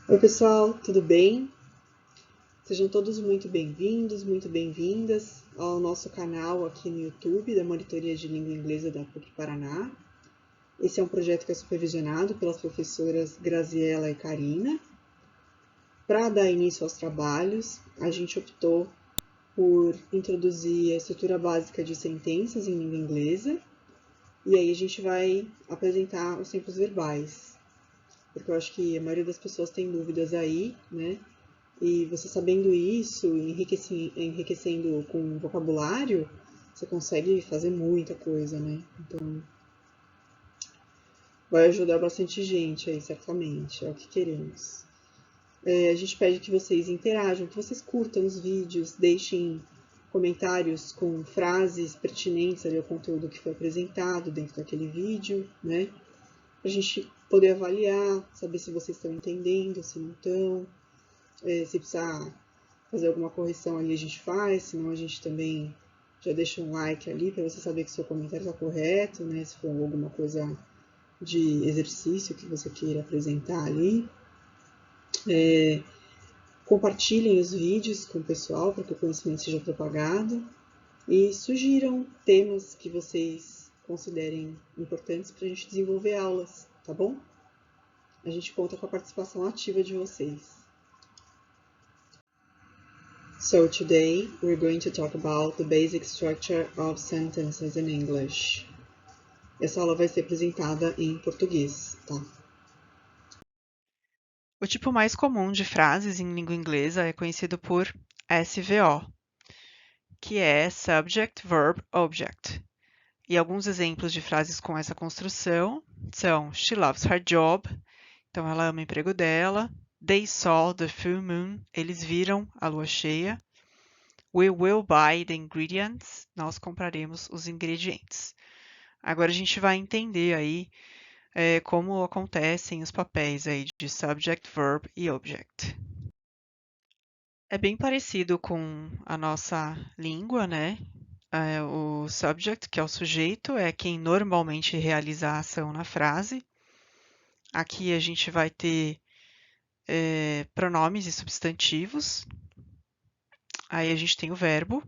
Oi, pessoal, tudo bem? Sejam todos muito bem-vindos, muito bem-vindas ao nosso canal aqui no YouTube da Monitoria de Língua Inglesa da PUC Paraná. Esse é um projeto que é supervisionado pelas professoras Graziela e Karina. Para dar início aos trabalhos, a gente optou por introduzir a estrutura básica de sentenças em língua inglesa e aí a gente vai apresentar os tempos verbais, porque eu acho que a maioria das pessoas tem dúvidas aí, né? E você sabendo isso, enriquecendo com vocabulário, você consegue fazer muita coisa, né? Então, vai ajudar bastante gente aí, certamente. É o que queremos. A gente pede que vocês interajam, que vocês curtam os vídeos, deixem comentários com frases pertinentes ali ao conteúdo que foi apresentado dentro daquele vídeo, né? Pra gente poder avaliar, saber se vocês estão entendendo, se não estão. Se precisar fazer alguma correção ali, a gente faz, senão a gente também já deixa um like ali para você saber que o seu comentário está correto, né? Se for alguma coisa de exercício que você queira apresentar ali. Compartilhem os vídeos com o pessoal para que o conhecimento seja propagado e sugiram temas que vocês considerem importantes para a gente desenvolver aulas, tá bom? A gente conta com a participação ativa de vocês. So today we're going to talk about the basic structure of sentences in English. Essa aula vai ser apresentada em português, tá? O tipo mais comum de frases em língua inglesa é conhecido por SVO, que é Subject, Verb, Object. E alguns exemplos de frases com essa construção são She loves her job, então ela ama o emprego dela. They saw the full moon, eles viram a lua cheia. We will buy the ingredients, nós compraremos os ingredientes. Agora a gente vai entender aí como acontecem os papéis aí de subject, verb e object. É bem parecido com a nossa língua, né? O subject, que é o sujeito, é quem normalmente realiza a ação na frase. Aqui a gente vai ter pronomes e substantivos. Aí a gente tem o verbo,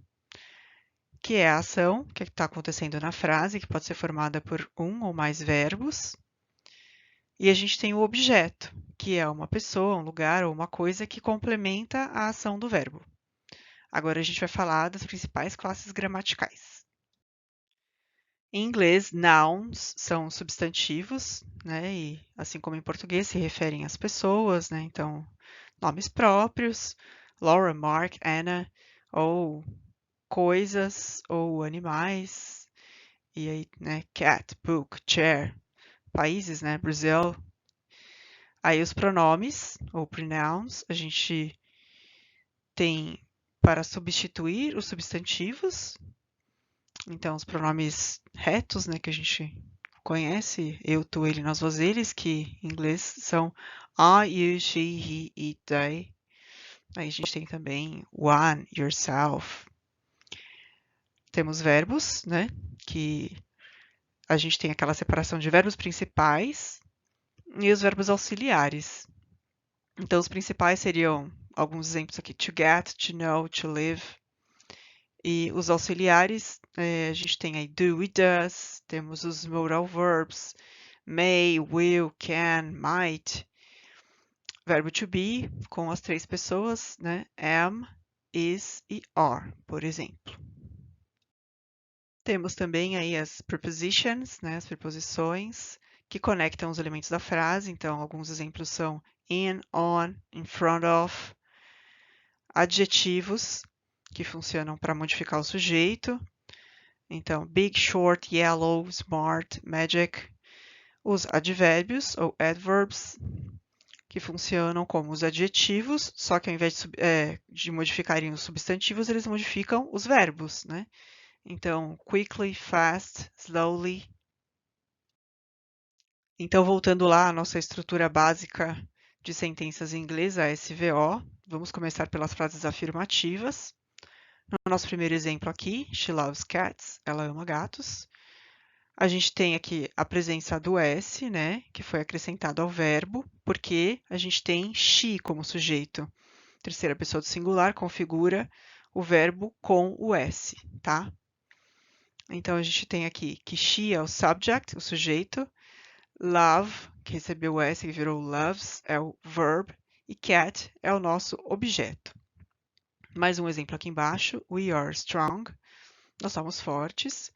que é a ação que está acontecendo na frase, que pode ser formada por um ou mais verbos. E a gente tem o objeto, que é uma pessoa, um lugar ou uma coisa que complementa a ação do verbo. Agora a gente vai falar das principais classes gramaticais. Em inglês, nouns são substantivos, né? E assim como em português se referem às pessoas, né? Então, nomes próprios, Laura, Mark, Anna, ou coisas ou animais. E aí, né? Cat, book, chair, países, né? Brazil. Aí os pronomes ou pronouns, a gente tem para substituir os substantivos. Então, os pronomes retos, né, que a gente conhece, eu, tu, ele, nós, vós, eles, que em inglês são I, you, she, he, it, they. Aí a gente tem também one, yourself. Temos verbos, né, que a gente tem aquela separação de verbos principais e os verbos auxiliares. Então, os principais seriam alguns exemplos aqui: to get, to know, to live. E os auxiliares, a gente tem aí do e does, temos os modal verbs, may, will, can, might. Verbo to be, com as três pessoas, né? Am, is e are, por exemplo. Temos também aí as prepositions, né? As preposições, que conectam os elementos da frase. Então, alguns exemplos são in, on, in front of. Adjetivos, que funcionam para modificar o sujeito. Então, big, short, yellow, smart, magic. Os advérbios ou adverbs, que funcionam como os adjetivos, só que ao invés de modificarem os substantivos, eles modificam os verbos, né? Então, quickly, fast, slowly. Então, voltando lá à nossa estrutura básica de sentenças em inglês, a SVO, vamos começar pelas frases afirmativas. No nosso primeiro exemplo aqui, she loves cats, ela ama gatos. A gente tem aqui a presença do S, né, que foi acrescentado ao verbo, porque a gente tem she como sujeito. Terceira pessoa do singular configura o verbo com o S, tá? Então, a gente tem aqui que she é o subject, o sujeito, love, que recebeu o S e virou loves, é o verb, e cat é o nosso objeto. Mais um exemplo aqui embaixo, we are strong, nós somos fortes.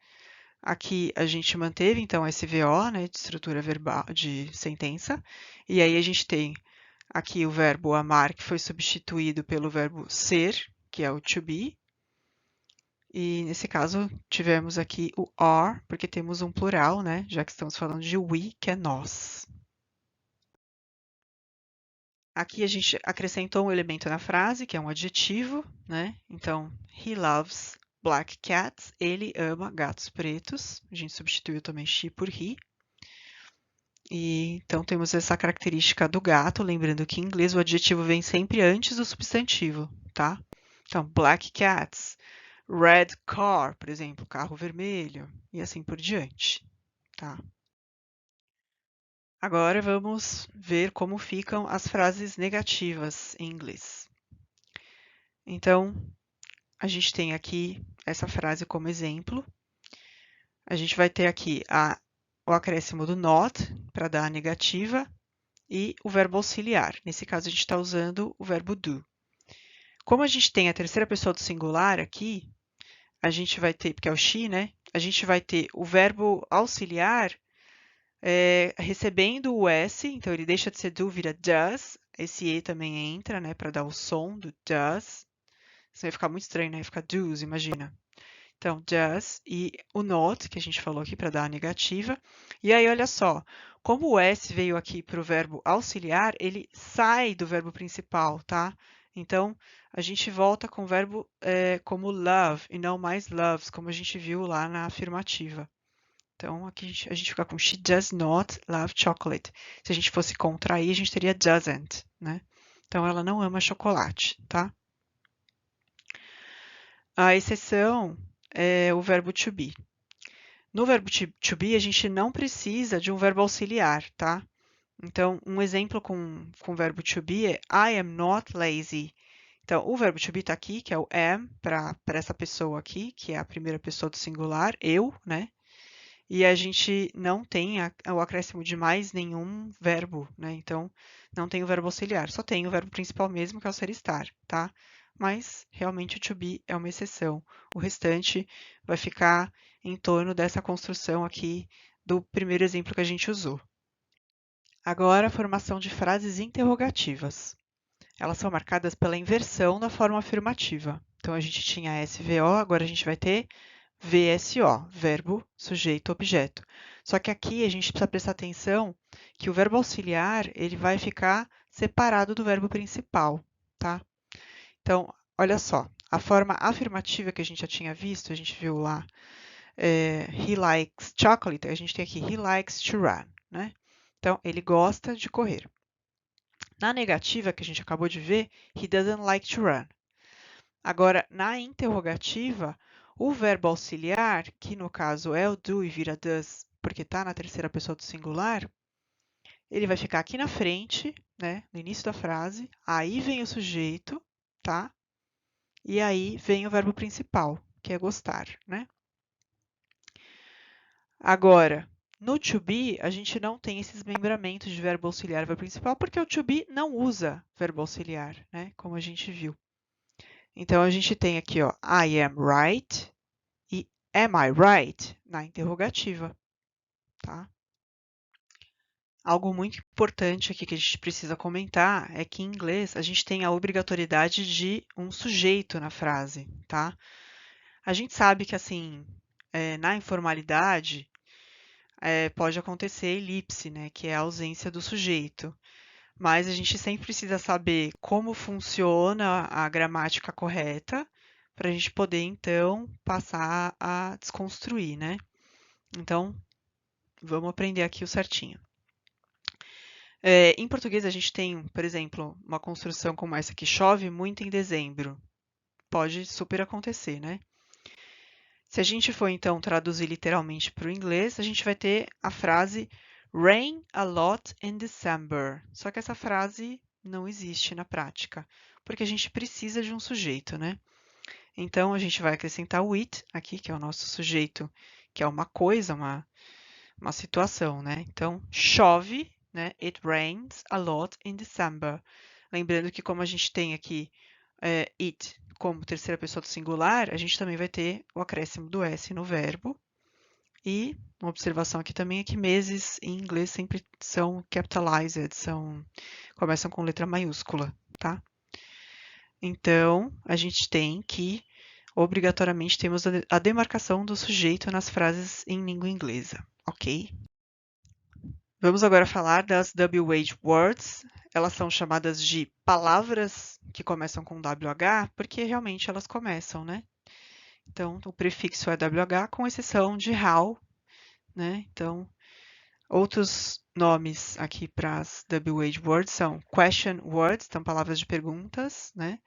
Aqui a gente manteve, então, SVO, né, de estrutura verbal, de sentença, e aí a gente tem aqui o verbo amar, que foi substituído pelo verbo ser, que é o to be, e nesse caso tivemos aqui o are, porque temos um plural, né, já que estamos falando de we, que é nós. Aqui a gente acrescentou um elemento na frase, que é um adjetivo, né? Então, he loves black cats. Ele ama gatos pretos. A gente substituiu também she por he. E, então, temos essa característica do gato, lembrando que em inglês o adjetivo vem sempre antes do substantivo, tá? Então, black cats, red car, por exemplo, carro vermelho, e assim por diante, tá? Agora vamos ver como ficam as frases negativas em inglês. Então, a gente tem aqui essa frase como exemplo. A gente vai ter aqui o acréscimo do not para dar a negativa e o verbo auxiliar. Nesse caso, a gente está usando o verbo do. Como a gente tem a terceira pessoa do singular aqui, a gente vai ter, porque é o she, né? A gente vai ter o verbo auxiliar recebendo o S, então ele deixa de ser do, vira does. Esse E também entra, né, para dar o som do does. Isso vai ficar muito estranho, né? Vai ficar does, imagina. Então, does e o not, que a gente falou aqui para dar a negativa. E aí, olha só, como o S veio aqui para o verbo auxiliar, ele sai do verbo principal, tá? Então, a gente volta com o verbo como love e não mais loves, como a gente viu lá na afirmativa. Então, aqui a gente fica com she does not love chocolate. Se a gente fosse contrair, a gente teria doesn't, né? Então, ela não ama chocolate, tá? A exceção é o verbo to be. No verbo to be, a gente não precisa de um verbo auxiliar, tá? Então, um exemplo com o verbo to be é I am not lazy. Então, o verbo to be está aqui, que é o am, para essa pessoa aqui, que é a primeira pessoa do singular, eu, né? E a gente não tem o acréscimo de mais nenhum verbo, né? Então, não tem o verbo auxiliar, só tem o verbo principal mesmo, que é o ser estar, tá? Mas, realmente, o to be é uma exceção. O restante vai ficar em torno dessa construção aqui do primeiro exemplo que a gente usou. Agora, a formação de frases interrogativas. Elas são marcadas pela inversão da forma afirmativa. Então, a gente tinha SVO, agora a gente vai ter VSO, verbo, sujeito, objeto. Só que aqui a gente precisa prestar atenção que o verbo auxiliar ele vai ficar separado do verbo principal, tá? Então, olha só, a forma afirmativa que a gente já tinha visto, a gente viu lá, he likes chocolate, a gente tem aqui he likes to run, né? Então, ele gosta de correr. Na negativa, que a gente acabou de ver, he doesn't like to run. Agora, na interrogativa, o verbo auxiliar, que no caso é o do e vira does, porque está na terceira pessoa do singular, ele vai ficar aqui na frente, né, no início da frase, aí vem o sujeito, tá? E aí vem o verbo principal, que é gostar, né? Agora, no to be, a gente não tem esses membramentos de verbo auxiliar e verbo principal, porque o to be não usa verbo auxiliar, né? Como a gente viu. Então, a gente tem aqui, ó, I am right e am I right na interrogativa, tá? Algo muito importante aqui que a gente precisa comentar é que em inglês a gente tem a obrigatoriedade de um sujeito na frase, tá? A gente sabe que, assim, na informalidade, pode acontecer elipse, né, que é a ausência do sujeito. Mas a gente sempre precisa saber como funciona a gramática correta para a gente poder, então, passar a desconstruir, né? Então, vamos aprender aqui o certinho. Em português, a gente tem, por exemplo, uma construção como essa que chove muito em dezembro. Pode super acontecer, né? Se a gente for, então, traduzir literalmente para o inglês, a gente vai ter a frase rain a lot in December. Só que essa frase não existe na prática, porque a gente precisa de um sujeito, né? Então, a gente vai acrescentar o it aqui, que é o nosso sujeito, que é uma coisa, uma situação, né? Então, chove, né? It rains a lot in December. Lembrando que como a gente tem aqui it como terceira pessoa do singular, a gente também vai ter o acréscimo do S no verbo. E uma observação aqui também é que meses em inglês sempre são capitalized, começam com letra maiúscula, tá? Então, a gente tem que, obrigatoriamente, temos a demarcação do sujeito nas frases em língua inglesa, ok? Vamos agora falar das WH words. Elas são chamadas de palavras que começam com WH, porque realmente elas começam, né? Então, o prefixo é WH, com exceção de how, né? Então, outros nomes aqui para as WH words são question words, então palavras de perguntas, né?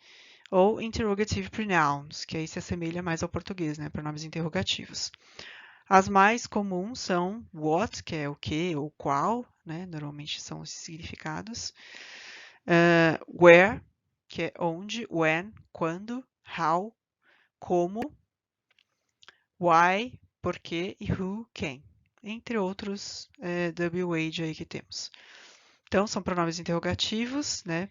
Ou interrogative pronouns, que aí se assemelha mais ao português, né? Pronomes interrogativos. As mais comuns são what, que é o que ou qual, né? Normalmente são esses significados. Where, que é onde, when, quando, how, como, why, porquê e who, quem, entre outros WH aí que temos. Então, são pronomes interrogativos, né?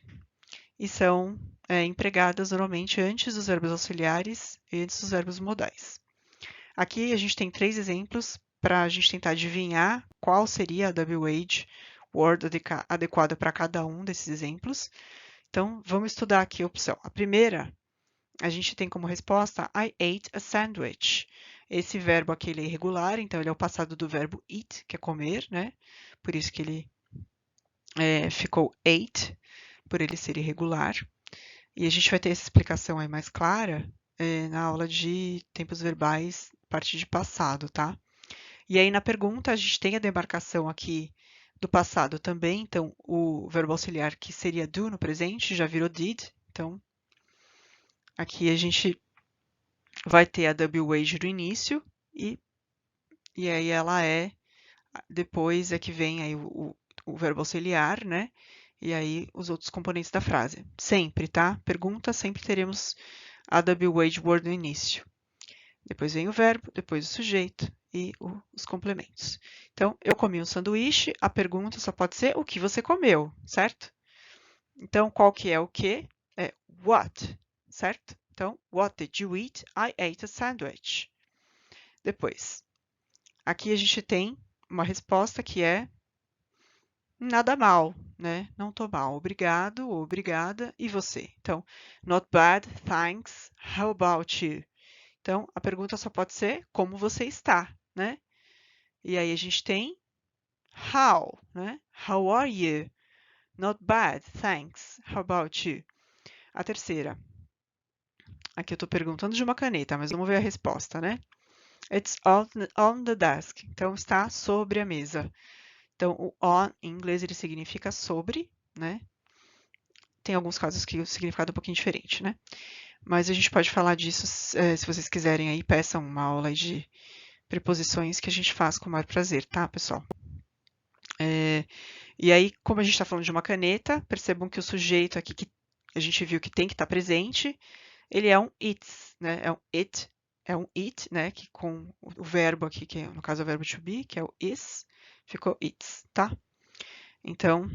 E são empregadas normalmente antes dos verbos auxiliares e antes dos verbos modais. Aqui a gente tem 3 exemplos para a gente tentar adivinhar qual seria a WH word adequada para cada um desses exemplos. Então, vamos estudar aqui a opção. A primeira, a gente tem como resposta I ate a sandwich. Esse verbo aqui ele é irregular, então ele é o passado do verbo eat, que é comer, né? Por isso que ele ficou ate, por ele ser irregular. E a gente vai ter essa explicação aí mais clara na aula de tempos verbais, parte de passado, tá? E aí na pergunta a gente tem a demarcação aqui do passado também, então o verbo auxiliar que seria do no presente já virou did, então aqui a gente vai ter a WH no início e aí ela depois é que vem aí o verbo auxiliar, né? E aí os outros componentes da frase. Sempre, tá? Pergunta, sempre teremos a WH word no início. Depois vem o verbo, depois o sujeito e os complementos. Então, eu comi um sanduíche, a pergunta só pode ser o que você comeu, certo? Então, qual que é o que? É what, certo? Então, what did you eat? I ate a sandwich. Depois, aqui a gente tem uma resposta que é nada mal, né? Não tô mal. Obrigado ou obrigada. E você? Então, not bad, thanks. How about you? Então, a pergunta só pode ser como você está, né? E aí a gente tem how, né? How are you? Not bad, thanks. How about you? A terceira. Aqui eu estou perguntando de uma caneta, mas vamos ver a resposta, né? It's on the desk. Então, está sobre a mesa. Então, o on, em inglês, ele significa sobre, né? Tem alguns casos que o significado é um pouquinho diferente, né? Mas a gente pode falar disso, se vocês quiserem aí, peçam uma aula de preposições que a gente faz com o maior prazer, tá, pessoal? E aí, como a gente está falando de uma caneta, percebam que o sujeito aqui que a gente viu que tem que estar presente, ele é um it's, né? É um it, né? Que com o verbo aqui, que no caso é o verbo to be, que é o is, ficou it's, tá? Então,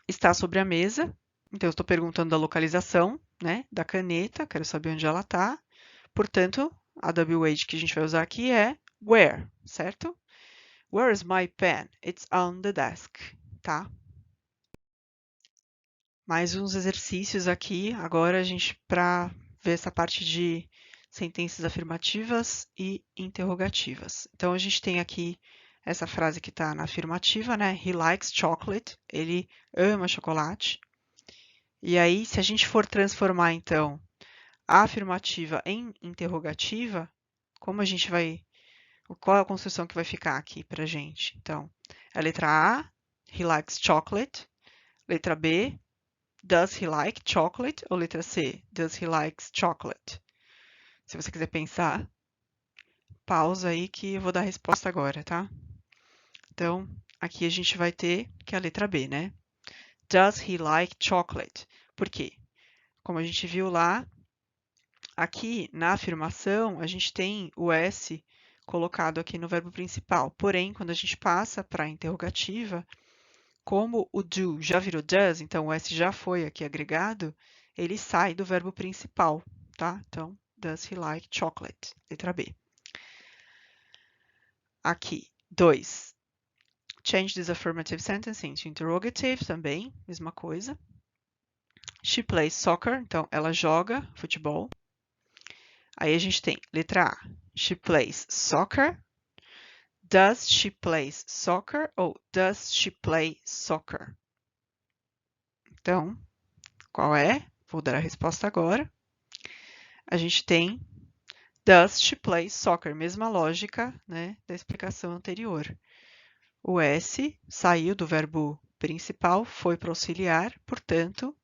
está sobre a mesa. Então, eu estou perguntando da localização, né? Da caneta, quero saber onde ela está. Portanto, a WH que a gente vai usar aqui é where, certo? Where is my pen? It's on the desk, tá? Mais uns exercícios aqui, agora a gente para ver essa parte de sentenças afirmativas e interrogativas. Então a gente tem aqui essa frase que está na afirmativa, né? He likes chocolate. Ele ama chocolate. E aí, se a gente for transformar então a afirmativa em interrogativa, como a gente vai qual é a construção que vai ficar aqui para a gente? Então, a letra A, he likes chocolate. Letra B, does he like chocolate? Ou letra C, does he likes chocolate? Se você quiser pensar, pausa aí que eu vou dar a resposta agora, tá? Então, aqui a gente vai ter que é a letra B, né? Does he like chocolate? Por quê? Como a gente viu lá, aqui na afirmação, a gente tem o S colocado aqui no verbo principal. Porém, quando a gente passa para a interrogativa, como o do já virou does, então o S já foi aqui agregado, ele sai do verbo principal, tá? Então, does he like chocolate? Letra B. Aqui, 2. Change this affirmative sentence into interrogative, também, mesma coisa. She plays soccer, então ela joga futebol. Aí a gente tem letra A. She plays soccer. Does she play soccer ou does she play soccer? Então, qual é? Vou dar a resposta agora. A gente tem does she play soccer? Mesma lógica, né, da explicação anterior. O S saiu do verbo principal, foi para o auxiliar, portanto,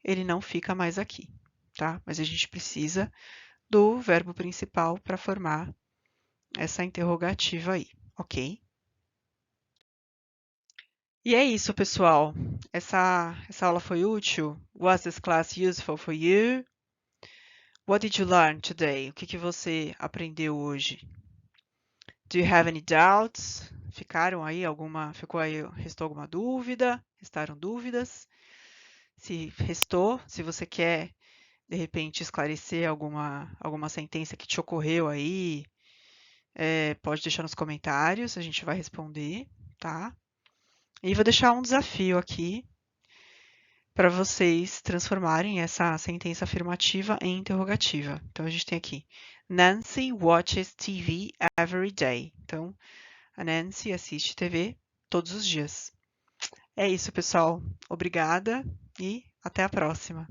ele não fica mais aqui, tá? Mas a gente precisa do verbo principal para formar essa interrogativa aí, ok? E é isso, pessoal. Essa aula foi útil? Was this class useful for you? What did you learn today? O que você aprendeu hoje? Do you have any doubts? Restou alguma dúvida? Restaram dúvidas? Se restou, se você quer, de repente, esclarecer alguma sentença que te ocorreu aí, pode deixar nos comentários, a gente vai responder, tá? E vou deixar um desafio aqui para vocês transformarem essa sentença afirmativa em interrogativa. Então, a gente tem aqui, Nancy watches TV every day. Então, a Nancy assiste TV todos os dias. É isso, pessoal. Obrigada e até a próxima.